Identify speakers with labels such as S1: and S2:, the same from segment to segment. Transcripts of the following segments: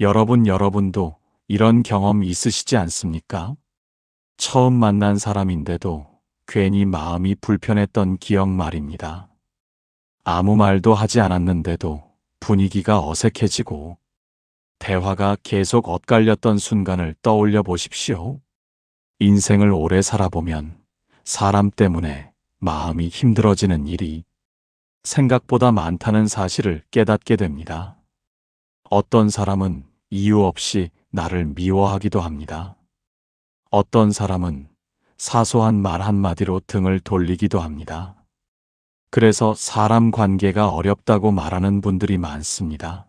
S1: 여러분도 이런 경험 있으시지 않습니까? 처음 만난 사람인데도 괜히 마음이 불편했던 기억 말입니다. 아무 말도 하지 않았는데도 분위기가 어색해지고 대화가 계속 엇갈렸던 순간을 떠올려 보십시오. 인생을 오래 살아보면 사람 때문에 마음이 힘들어지는 일이 생각보다 많다는 사실을 깨닫게 됩니다. 어떤 사람은 이유 없이 나를 미워하기도 합니다. 어떤 사람은 사소한 말 한마디로 등을 돌리기도 합니다. 그래서 사람 관계가 어렵다고 말하는 분들이 많습니다.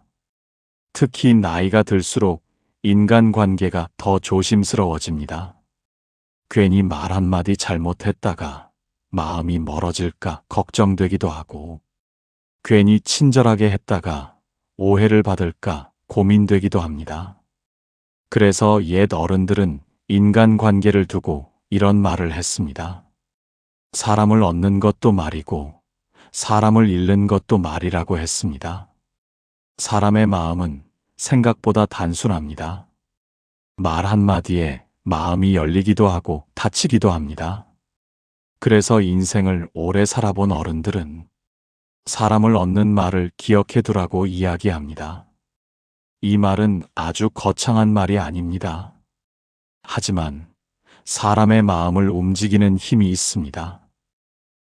S1: 특히 나이가 들수록 인간 관계가 더 조심스러워집니다. 괜히 말 한마디 잘못했다가 마음이 멀어질까 걱정되기도 하고, 괜히 친절하게 했다가 오해를 받을까 고민되기도 합니다. 그래서 옛 어른들은 인간관계를 두고 이런 말을 했습니다. 사람을 얻는 것도 말이고 사람을 잃는 것도 말이라고 했습니다. 사람의 마음은 생각보다 단순합니다. 말 한마디에 마음이 열리기도 하고 다치기도 합니다. 그래서 인생을 오래 살아본 어른들은 사람을 얻는 말을 기억해 두라고 이야기합니다. 이 말은 아주 거창한 말이 아닙니다. 하지만 사람의 마음을 움직이는 힘이 있습니다.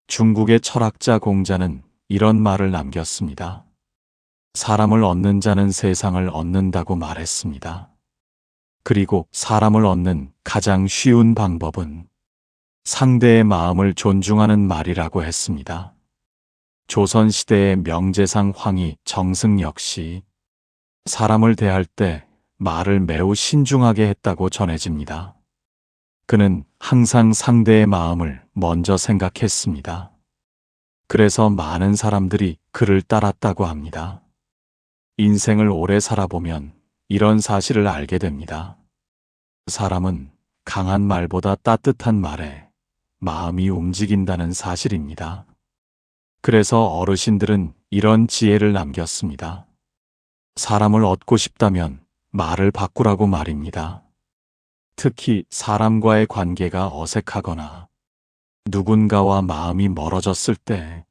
S1: 중국의 철학자 공자는 이런 말을 남겼습니다. 사람을 얻는 자는 세상을 얻는다고 말했습니다. 그리고 사람을 얻는 가장 쉬운 방법은 상대의 마음을 존중하는 말이라고 했습니다. 조선시대의 명재상 황희 정승 역시 사람을 대할 때 말을 매우 신중하게 했다고 전해집니다. 그는 항상 상대의 마음을 먼저 생각했습니다. 그래서 많은 사람들이 그를 따랐다고 합니다. 인생을 오래 살아보면 이런 사실을 알게 됩니다. 사람은 강한 말보다 따뜻한 말에 마음이 움직인다는 사실입니다. 그래서 어르신들은 이런 지혜를 남겼습니다. 사람을 얻고 싶다면 말을 바꾸라고 말입니다. 특히 사람과의 관계가 어색하거나 누군가와 마음이 멀어졌을 때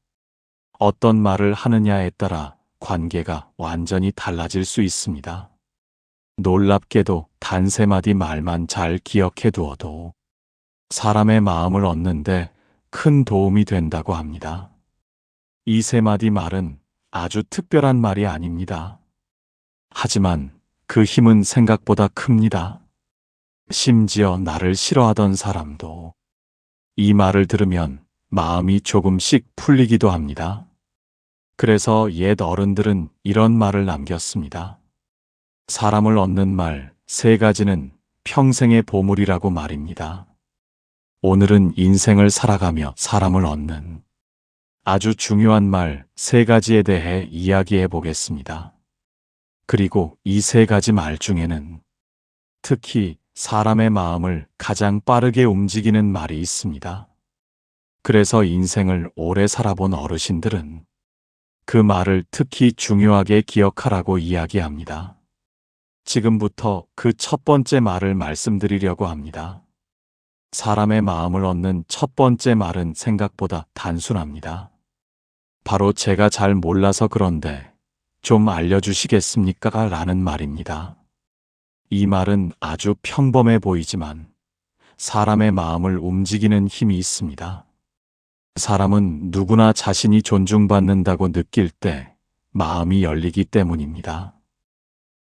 S1: 어떤 말을 하느냐에 따라 관계가 완전히 달라질 수 있습니다. 놀랍게도 단 세 마디 말만 잘 기억해 두어도 사람의 마음을 얻는데 큰 도움이 된다고 합니다. 이 세 마디 말은 아주 특별한 말이 아닙니다. 하지만 그 힘은 생각보다 큽니다. 심지어 나를 싫어하던 사람도 이 말을 들으면 마음이 조금씩 풀리기도 합니다. 그래서 옛 어른들은 이런 말을 남겼습니다. 사람을 얻는 말 세 가지는 평생의 보물이라고 말입니다. 오늘은 인생을 살아가며 사람을 얻는 아주 중요한 말 세 가지에 대해 이야기해 보겠습니다. 그리고 이 세 가지 말 중에는 특히 사람의 마음을 가장 빠르게 움직이는 말이 있습니다. 그래서 인생을 오래 살아본 어르신들은 그 말을 특히 중요하게 기억하라고 이야기합니다. 지금부터 그 첫 번째 말을 말씀드리려고 합니다. 사람의 마음을 얻는 첫 번째 말은 생각보다 단순합니다. 바로 제가 잘 몰라서 그런데 좀 알려주시겠습니까? 라는 말입니다. 이 말은 아주 평범해 보이지만 사람의 마음을 움직이는 힘이 있습니다. 사람은 누구나 자신이 존중받는다고 느낄 때 마음이 열리기 때문입니다.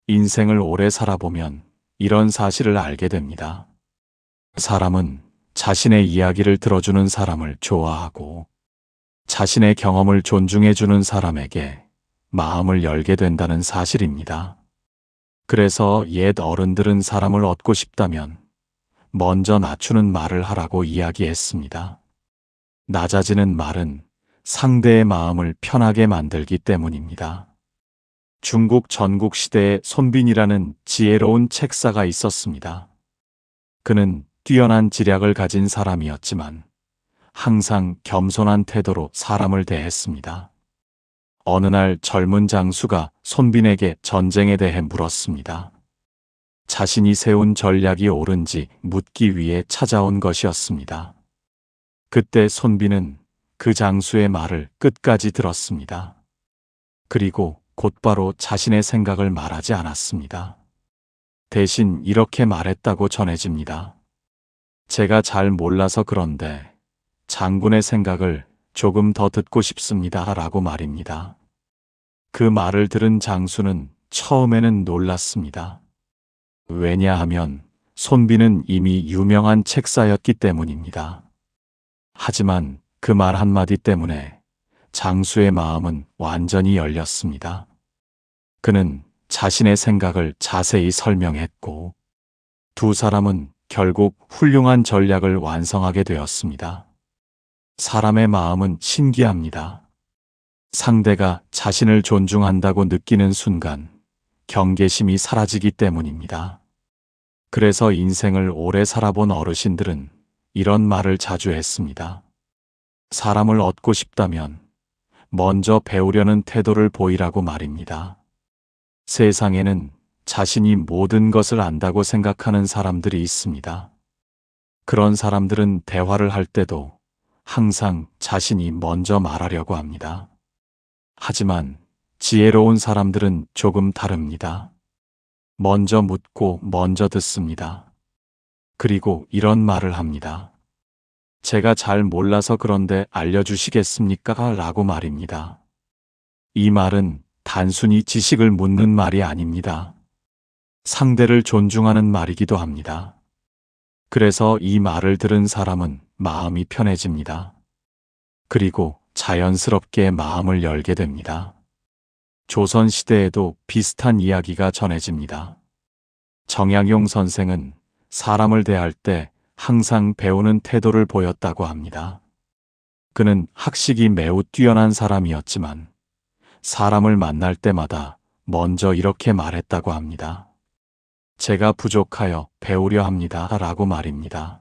S1: 인생을 오래 살아보면 이런 사실을 알게 됩니다. 사람은 자신의 이야기를 들어주는 사람을 좋아하고 자신의 경험을 존중해주는 사람에게 마음을 열게 된다는 사실입니다. 그래서 옛 어른들은 사람을 얻고 싶다면 먼저 낮추는 말을 하라고 이야기했습니다. 낮아지는 말은 상대의 마음을 편하게 만들기 때문입니다. 중국 전국시대에 손빈이라는 지혜로운 책사가 있었습니다. 그는 뛰어난 지략을 가진 사람이었지만 항상 겸손한 태도로 사람을 대했습니다. 어느 날 젊은 장수가 손빈에게 전쟁에 대해 물었습니다. 자신이 세운 전략이 옳은지 묻기 위해 찾아온 것이었습니다. 그때 손비는 그 장수의 말을 끝까지 들었습니다. 그리고 곧바로 자신의 생각을 말하지 않았습니다. 대신 이렇게 말했다고 전해집니다. 제가 잘 몰라서 그런데 장군의 생각을 조금 더 듣고 싶습니다. 라고 말입니다. 그 말을 들은 장수는 처음에는 놀랐습니다. 왜냐하면 손비는 이미 유명한 책사였기 때문입니다. 하지만 그 말 한마디 때문에 장수의 마음은 완전히 열렸습니다. 그는 자신의 생각을 자세히 설명했고 두 사람은 결국 훌륭한 전략을 완성하게 되었습니다. 사람의 마음은 신기합니다. 상대가 자신을 존중한다고 느끼는 순간 경계심이 사라지기 때문입니다. 그래서 인생을 오래 살아본 어르신들은 이런 말을 자주 했습니다. 사람을 얻고 싶다면 먼저 배우려는 태도를 보이라고 말입니다. 세상에는 자신이 모든 것을 안다고 생각하는 사람들이 있습니다. 그런 사람들은 대화를 할 때도 항상 자신이 먼저 말하려고 합니다. 하지만 지혜로운 사람들은 조금 다릅니다. 먼저 묻고 먼저 듣습니다. 그리고 이런 말을 합니다. 제가 잘 몰라서 그런데 알려주시겠습니까? 라고 말입니다. 이 말은 단순히 지식을 묻는 말이 아닙니다. 상대를 존중하는 말이기도 합니다. 그래서 이 말을 들은 사람은 마음이 편해집니다. 그리고 자연스럽게 마음을 열게 됩니다. 조선시대에도 비슷한 이야기가 전해집니다. 정약용 선생은 사람을 대할 때 항상 배우는 태도를 보였다고 합니다. 그는 학식이 매우 뛰어난 사람이었지만 사람을 만날 때마다 먼저 이렇게 말했다고 합니다. 제가 부족하여 배우려 합니다. 라고 말입니다.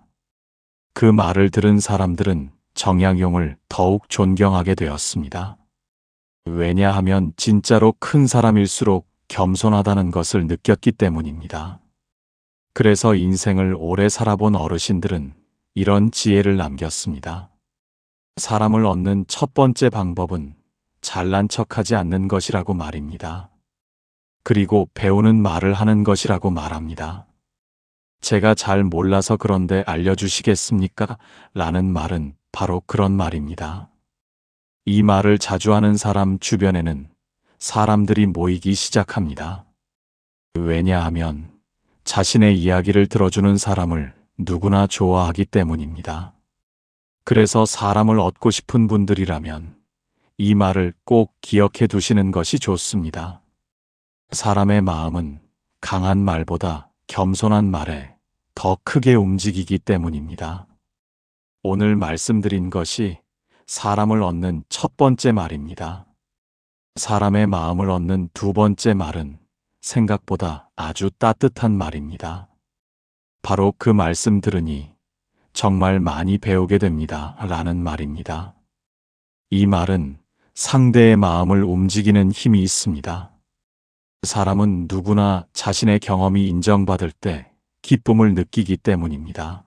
S1: 그 말을 들은 사람들은 정약용을 더욱 존경하게 되었습니다. 왜냐하면 진짜로 큰 사람일수록 겸손하다는 것을 느꼈기 때문입니다. 그래서 인생을 오래 살아본 어르신들은 이런 지혜를 남겼습니다. 사람을 얻는 첫 번째 방법은 잘난 척하지 않는 것이라고 말입니다. 그리고 배우는 말을 하는 것이라고 말합니다. 제가 잘 몰라서 그런데 알려주시겠습니까? 라는 말은 바로 그런 말입니다. 이 말을 자주 하는 사람 주변에는 사람들이 모이기 시작합니다. 왜냐하면 자신의 이야기를 들어주는 사람을 누구나 좋아하기 때문입니다. 그래서 사람을 얻고 싶은 분들이라면 이 말을 꼭 기억해 두시는 것이 좋습니다. 사람의 마음은 강한 말보다 겸손한 말에 더 크게 움직이기 때문입니다. 오늘 말씀드린 것이 사람을 얻는 첫 번째 말입니다. 사람의 마음을 얻는 두 번째 말은 생각보다 아주 따뜻한 말입니다. 바로 그 말씀 들으니 정말 많이 배우게 됩니다. 라는 말입니다. 이 말은 상대의 마음을 움직이는 힘이 있습니다. 사람은 누구나 자신의 경험이 인정받을 때 기쁨을 느끼기 때문입니다.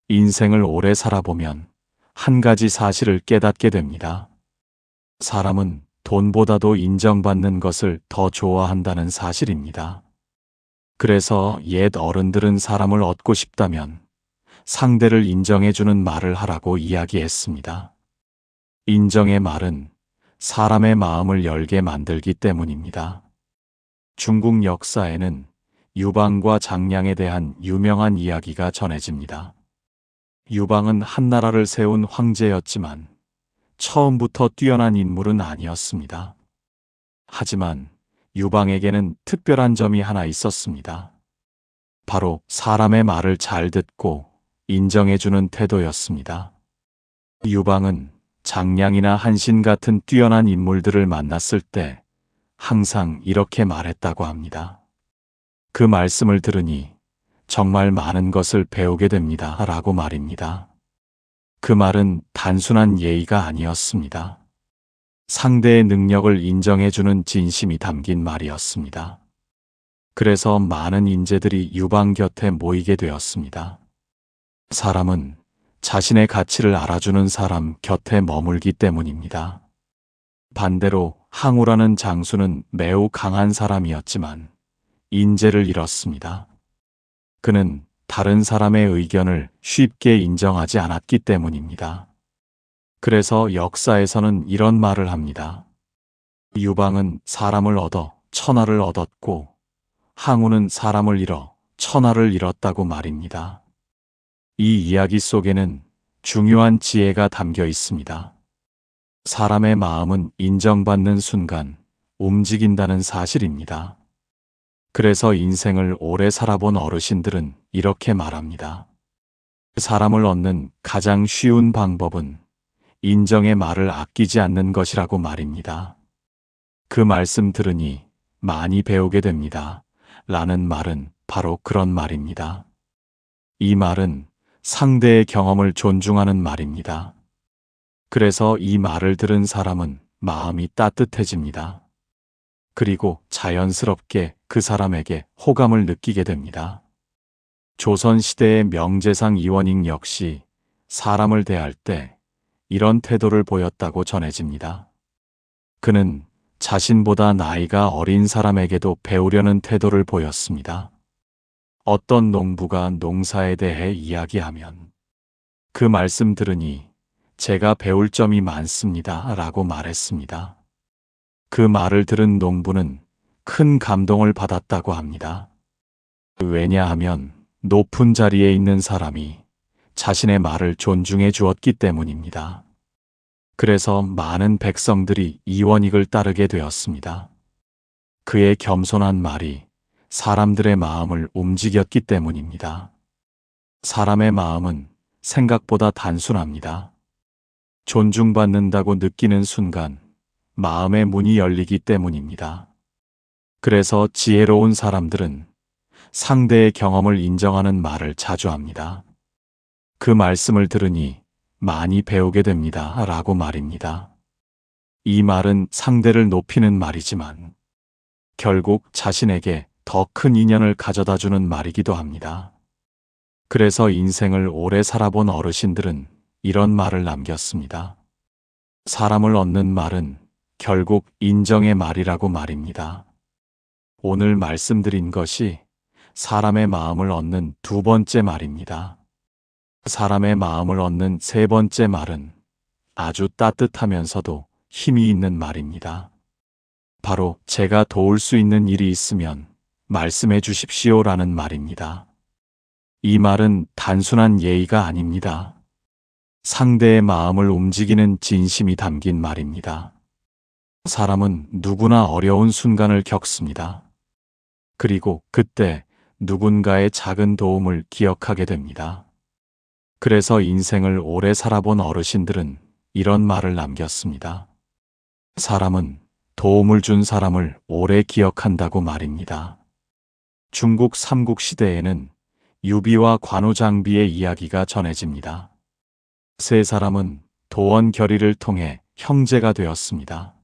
S1: 인생을 오래 살아보면 한 가지 사실을 깨닫게 됩니다. 사람은 돈보다도 인정받는 것을 더 좋아한다는 사실입니다. 그래서 옛 어른들은 사람을 얻고 싶다면 상대를 인정해주는 말을 하라고 이야기했습니다. 인정의 말은 사람의 마음을 열게 만들기 때문입니다. 중국 역사에는 유방과 장량에 대한 유명한 이야기가 전해집니다. 유방은 한나라를 세운 황제였지만 처음부터 뛰어난 인물은 아니었습니다. 하지만 유방에게는 특별한 점이 하나 있었습니다. 바로 사람의 말을 잘 듣고 인정해주는 태도였습니다. 유방은 장량이나 한신 같은 뛰어난 인물들을 만났을 때 항상 이렇게 말했다고 합니다. 그 말씀을 들으니 정말 많은 것을 배우게 됩니다. 라고 말입니다. 그 말은 단순한 예의가 아니었습니다. 상대의 능력을 인정해주는 진심이 담긴 말이었습니다. 그래서 많은 인재들이 유방 곁에 모이게 되었습니다. 사람은 자신의 가치를 알아주는 사람 곁에 머물기 때문입니다. 반대로 항우라는 장수는 매우 강한 사람이었지만 인재를 잃었습니다. 그는 다른 사람의 의견을 쉽게 인정하지 않았기 때문입니다. 그래서 역사에서는 이런 말을 합니다. 유방은 사람을 얻어 천하를 얻었고 항우는 사람을 잃어 천하를 잃었다고 말입니다. 이 이야기 속에는 중요한 지혜가 담겨 있습니다. 사람의 마음은 인정받는 순간 움직인다는 사실입니다. 그래서 인생을 오래 살아본 어르신들은 이렇게 말합니다. 사람을 얻는 가장 쉬운 방법은 인정의 말을 아끼지 않는 것이라고 말입니다. 그 말씀 들으니 많이 배우게 됩니다. 라는 말은 바로 그런 말입니다. 이 말은 상대의 경험을 존중하는 말입니다. 그래서 이 말을 들은 사람은 마음이 따뜻해집니다. 그리고 자연스럽게 그 사람에게 호감을 느끼게 됩니다. 조선시대의 명재상 이원익 역시 사람을 대할 때 이런 태도를 보였다고 전해집니다. 그는 자신보다 나이가 어린 사람에게도 배우려는 태도를 보였습니다. 어떤 농부가 농사에 대해 이야기하면 그 말씀 들으니 제가 배울 점이 많습니다. 라고 말했습니다. 그 말을 들은 농부는 큰 감동을 받았다고 합니다. 왜냐하면 높은 자리에 있는 사람이 자신의 말을 존중해 주었기 때문입니다. 그래서 많은 백성들이 이원익을 따르게 되었습니다. 그의 겸손한 말이 사람들의 마음을 움직였기 때문입니다. 사람의 마음은 생각보다 단순합니다. 존중받는다고 느끼는 순간 마음의 문이 열리기 때문입니다. 그래서 지혜로운 사람들은 상대의 경험을 인정하는 말을 자주 합니다. 그 말씀을 들으니 많이 배우게 됩니다. 라고 말입니다. 이 말은 상대를 높이는 말이지만 결국 자신에게 더 큰 인연을 가져다 주는 말이기도 합니다. 그래서 인생을 오래 살아본 어르신들은 이런 말을 남겼습니다. 사람을 얻는 말은 결국 인정의 말이라고 말입니다. 오늘 말씀드린 것이 사람의 마음을 얻는 두 번째 말입니다. 사람의 마음을 얻는 세 번째 말은 아주 따뜻하면서도 힘이 있는 말입니다. 바로 제가 도울 수 있는 일이 있으면 말씀해 주십시오 라는 말입니다. 이 말은 단순한 예의가 아닙니다. 상대의 마음을 움직이는 진심이 담긴 말입니다. 사람은 누구나 어려운 순간을 겪습니다. 그리고 그때 누군가의 작은 도움을 기억하게 됩니다. 그래서 인생을 오래 살아본 어르신들은 이런 말을 남겼습니다. 사람은 도움을 준 사람을 오래 기억한다고 말입니다. 중국 삼국시대에는 유비와 관우장비의 이야기가 전해집니다. 세 사람은 도원 결의를 통해 형제가 되었습니다.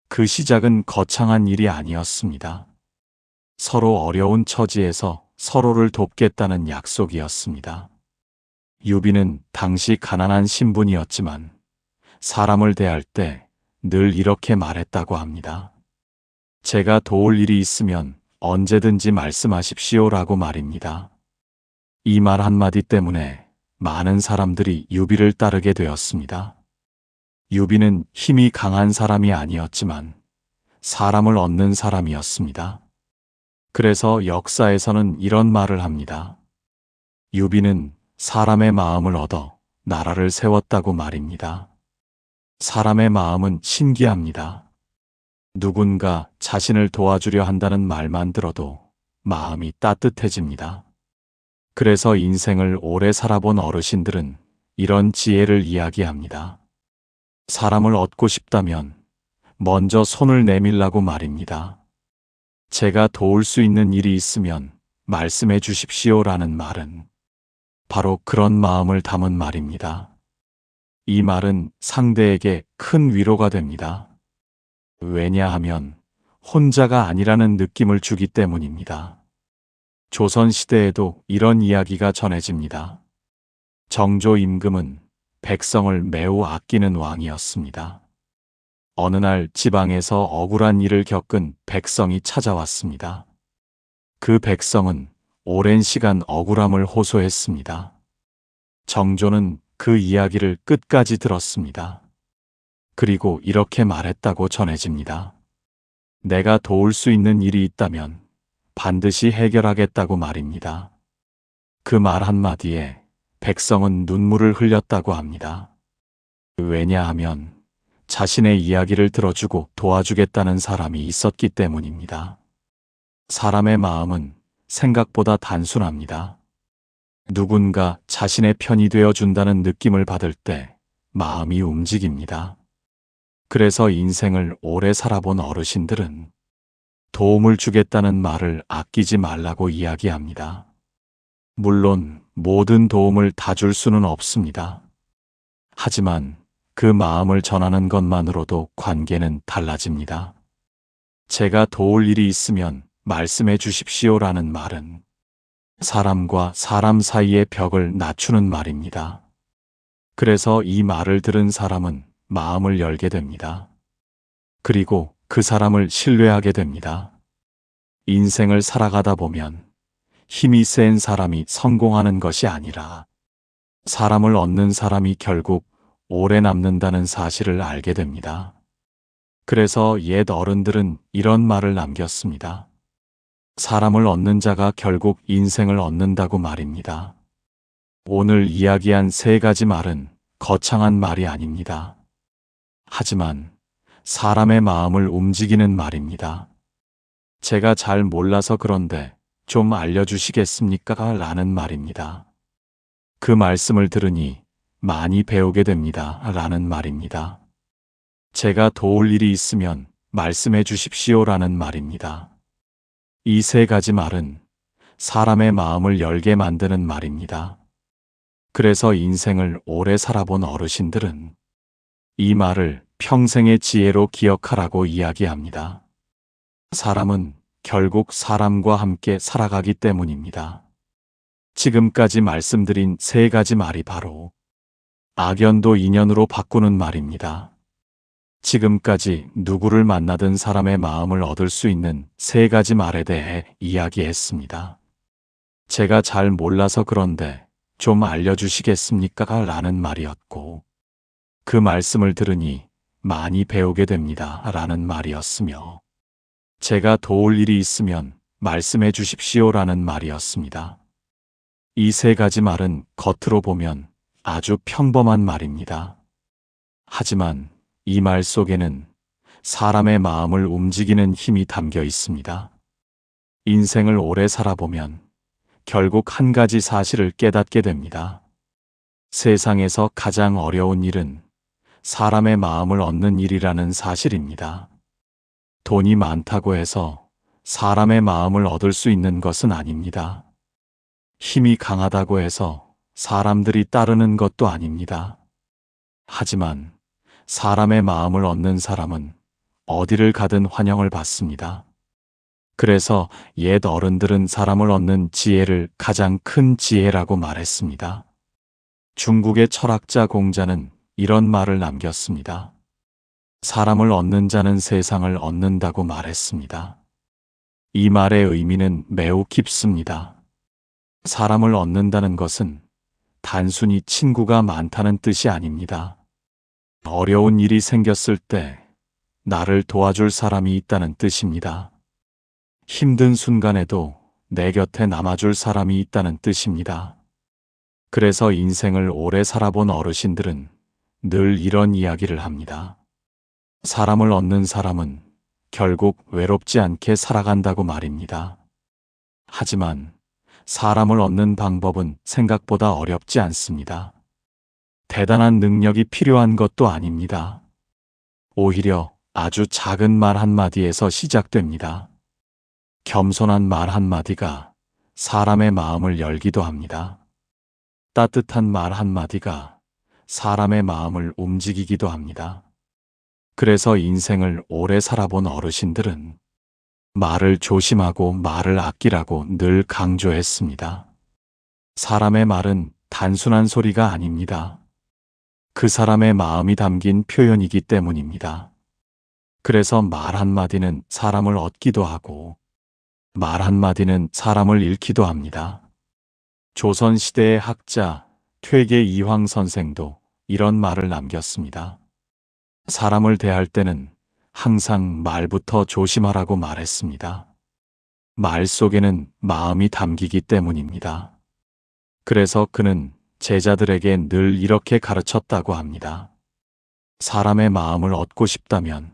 S1: 그 시작은 거창한 일이 아니었습니다. 서로 어려운 처지에서 서로를 돕겠다는 약속이었습니다. 유비는 당시 가난한 신분이었지만 사람을 대할 때 늘 이렇게 말했다고 합니다. 제가 도울 일이 있으면 언제든지 말씀하십시오 라고 말입니다. 이 말 한마디 때문에 많은 사람들이 유비를 따르게 되었습니다. 유비는 힘이 강한 사람이 아니었지만 사람을 얻는 사람이었습니다. 그래서 역사에서는 이런 말을 합니다. 유비는 사람의 마음을 얻어 나라를 세웠다고 말입니다. 사람의 마음은 신기합니다. 누군가 자신을 도와주려 한다는 말만 들어도 마음이 따뜻해집니다. 그래서 인생을 오래 살아본 어르신들은 이런 지혜를 이야기합니다. 사람을 얻고 싶다면 먼저 손을 내밀라고 말입니다. 제가 도울 수 있는 일이 있으면 말씀해 주십시오 라는 말은 바로 그런 마음을 담은 말입니다. 이 말은 상대에게 큰 위로가 됩니다. 왜냐하면 혼자가 아니라는 느낌을 주기 때문입니다. 조선시대에도 이런 이야기가 전해집니다. 정조 임금은 백성을 매우 아끼는 왕이었습니다. 어느 날 지방에서 억울한 일을 겪은 백성이 찾아왔습니다. 그 백성은 오랜 시간 억울함을 호소했습니다. 정조는 그 이야기를 끝까지 들었습니다. 그리고 이렇게 말했다고 전해집니다. 내가 도울 수 있는 일이 있다면 반드시 해결하겠다고 말입니다. 그 말 한마디에 백성은 눈물을 흘렸다고 합니다. 왜냐하면 자신의 이야기를 들어주고 도와주겠다는 사람이 있었기 때문입니다. 사람의 마음은 생각보다 단순합니다. 누군가 자신의 편이 되어 준다는 느낌을 받을 때 마음이 움직입니다. 그래서 인생을 오래 살아본 어르신들은 도움을 주겠다는 말을 아끼지 말라고 이야기합니다. 물론 모든 도움을 다 줄 수는 없습니다. 하지만 그 마음을 전하는 것만으로도 관계는 달라집니다. 제가 도울 일이 있으면 말씀해 주십시오라는 말은 사람과 사람 사이의 벽을 낮추는 말입니다. 그래서 이 말을 들은 사람은 마음을 열게 됩니다. 그리고 그 사람을 신뢰하게 됩니다. 인생을 살아가다 보면 힘이 센 사람이 성공하는 것이 아니라 사람을 얻는 사람이 결국 오래 남는다는 사실을 알게 됩니다. 그래서 옛 어른들은 이런 말을 남겼습니다. 사람을 얻는 자가 결국 인생을 얻는다고 말입니다. 오늘 이야기한 세 가지 말은 거창한 말이 아닙니다. 하지만 사람의 마음을 움직이는 말입니다. 제가 잘 몰라서 그런데 좀 알려주시겠습니까? 라는 말입니다. 그 말씀을 들으니 많이 배우게 됩니다. 라는 말입니다. 제가 도울 일이 있으면 말씀해 주십시오. 라는 말입니다. 이 세 가지 말은 사람의 마음을 열게 만드는 말입니다. 그래서 인생을 오래 살아본 어르신들은 이 말을 평생의 지혜로 기억하라고 이야기합니다. 사람은 결국 사람과 함께 살아가기 때문입니다. 지금까지 말씀드린 세 가지 말이 바로 악연도 인연으로 바꾸는 말입니다. 지금까지 누구를 만나든 사람의 마음을 얻을 수 있는 세 가지 말에 대해 이야기했습니다. 제가 잘 몰라서 그런데 좀 알려주시겠습니까? 라는 말이었고, 그 말씀을 들으니 많이 배우게 됩니다. 라는 말이었으며, 제가 도울 일이 있으면 말씀해 주십시오. 라는 말이었습니다. 이 세 가지 말은 겉으로 보면 아주 평범한 말입니다. 하지만 이 말 속에는 사람의 마음을 움직이는 힘이 담겨 있습니다. 인생을 오래 살아보면 결국 한 가지 사실을 깨닫게 됩니다. 세상에서 가장 어려운 일은 사람의 마음을 얻는 일이라는 사실입니다. 돈이 많다고 해서 사람의 마음을 얻을 수 있는 것은 아닙니다. 힘이 강하다고 해서 사람들이 따르는 것도 아닙니다. 하지만 사람의 마음을 얻는 사람은 어디를 가든 환영을 받습니다. 그래서 옛 어른들은 사람을 얻는 지혜를 가장 큰 지혜라고 말했습니다. 중국의 철학자 공자는 이런 말을 남겼습니다. 사람을 얻는 자는 세상을 얻는다고 말했습니다. 이 말의 의미는 매우 깊습니다. 사람을 얻는다는 것은 단순히 친구가 많다는 뜻이 아닙니다. 어려운 일이 생겼을 때 나를 도와줄 사람이 있다는 뜻입니다. 힘든 순간에도 내 곁에 남아줄 사람이 있다는 뜻입니다. 그래서 인생을 오래 살아본 어르신들은 늘 이런 이야기를 합니다. 사람을 얻는 사람은 결국 외롭지 않게 살아간다고 말입니다. 하지만 사람을 얻는 방법은 생각보다 어렵지 않습니다. 대단한 능력이 필요한 것도 아닙니다. 오히려 아주 작은 말 한마디에서 시작됩니다. 겸손한 말 한마디가 사람의 마음을 열기도 합니다. 따뜻한 말 한마디가 사람의 마음을 움직이기도 합니다. 그래서 인생을 오래 살아본 어르신들은 말을 조심하고 말을 아끼라고 늘 강조했습니다. 사람의 말은 단순한 소리가 아닙니다. 그 사람의 마음이 담긴 표현이기 때문입니다. 그래서 말 한마디는 사람을 얻기도 하고 말 한마디는 사람을 잃기도 합니다. 조선시대의 학자 퇴계 이황 선생도 이런 말을 남겼습니다. 사람을 대할 때는 항상 말부터 조심하라고 말했습니다. 말 속에는 마음이 담기기 때문입니다. 그래서 그는 제자들에게 늘 이렇게 가르쳤다고 합니다. 사람의 마음을 얻고 싶다면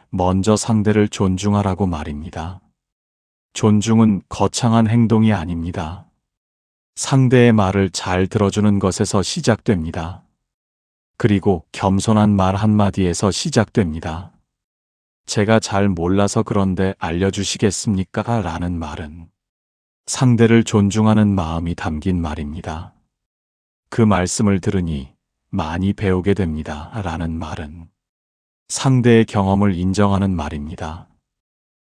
S1: 먼저 상대를 존중하라고 말입니다. 존중은 거창한 행동이 아닙니다. 상대의 말을 잘 들어주는 것에서 시작됩니다. 그리고 겸손한 말 한마디에서 시작됩니다. 제가 잘 몰라서 그런데 알려주시겠습니까? 라는 말은 상대를 존중하는 마음이 담긴 말입니다. 그 말씀을 들으니 많이 배우게 됩니다. 라는 말은 상대의 경험을 인정하는 말입니다.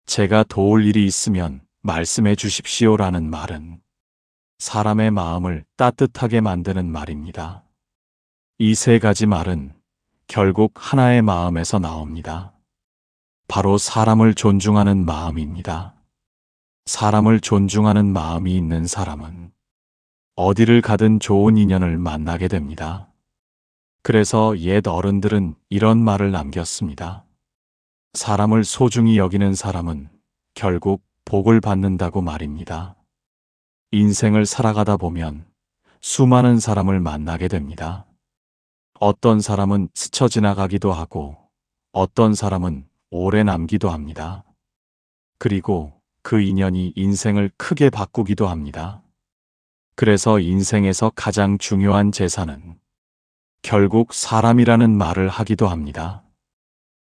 S1: 제가 도울 일이 있으면 말씀해 주십시오. 라는 말은 사람의 마음을 따뜻하게 만드는 말입니다. 이 세 가지 말은 결국 하나의 마음에서 나옵니다. 바로 사람을 존중하는 마음입니다. 사람을 존중하는 마음이 있는 사람은 어디를 가든 좋은 인연을 만나게 됩니다. 그래서 옛 어른들은 이런 말을 남겼습니다. 사람을 소중히 여기는 사람은 결국 복을 받는다고 말입니다. 인생을 살아가다 보면 수많은 사람을 만나게 됩니다. 어떤 사람은 스쳐 지나가기도 하고 어떤 사람은 오래 남기도 합니다. 그리고 그 인연이 인생을 크게 바꾸기도 합니다. 그래서 인생에서 가장 중요한 재산은 결국 사람이라는 말을 하기도 합니다.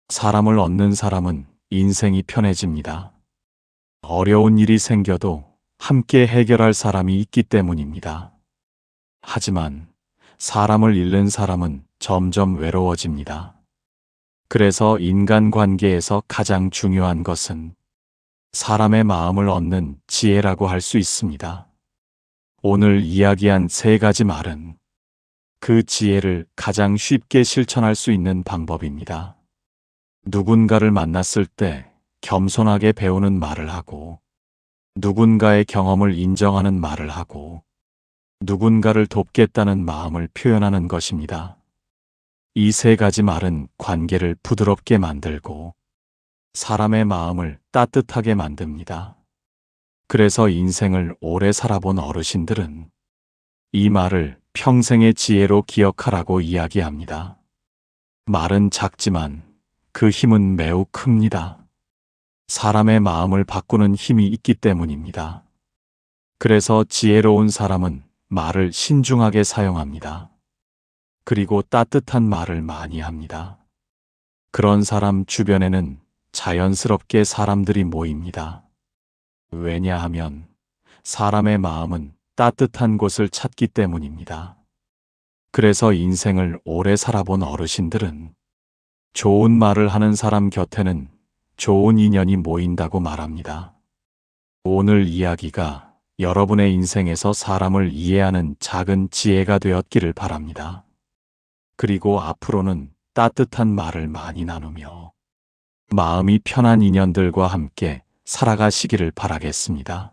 S1: 사람을 얻는 사람은 인생이 편해집니다. 어려운 일이 생겨도 함께 해결할 사람이 있기 때문입니다. 하지만 사람을 잃는 사람은 점점 외로워집니다. 그래서 인간관계에서 가장 중요한 것은 사람의 마음을 얻는 지혜라고 할 수 있습니다. 오늘 이야기한 세 가지 말은 그 지혜를 가장 쉽게 실천할 수 있는 방법입니다. 누군가를 만났을 때 겸손하게 배우는 말을 하고, 누군가의 경험을 인정하는 말을 하고, 누군가를 돕겠다는 마음을 표현하는 것입니다. 이 세 가지 말은 관계를 부드럽게 만들고 사람의 마음을 따뜻하게 만듭니다. 그래서 인생을 오래 살아본 어르신들은 이 말을 평생의 지혜로 기억하라고 이야기합니다. 말은 작지만 그 힘은 매우 큽니다. 사람의 마음을 바꾸는 힘이 있기 때문입니다. 그래서 지혜로운 사람은 말을 신중하게 사용합니다. 그리고 따뜻한 말을 많이 합니다. 그런 사람 주변에는 자연스럽게 사람들이 모입니다. 왜냐하면 사람의 마음은 따뜻한 곳을 찾기 때문입니다. 그래서 인생을 오래 살아본 어르신들은 좋은 말을 하는 사람 곁에는 좋은 인연이 모인다고 말합니다. 오늘 이야기가 여러분의 인생에서 사람을 이해하는 작은 지혜가 되었기를 바랍니다. 그리고 앞으로는 따뜻한 말을 많이 나누며 마음이 편한 인연들과 함께 살아가시기를 바라겠습니다.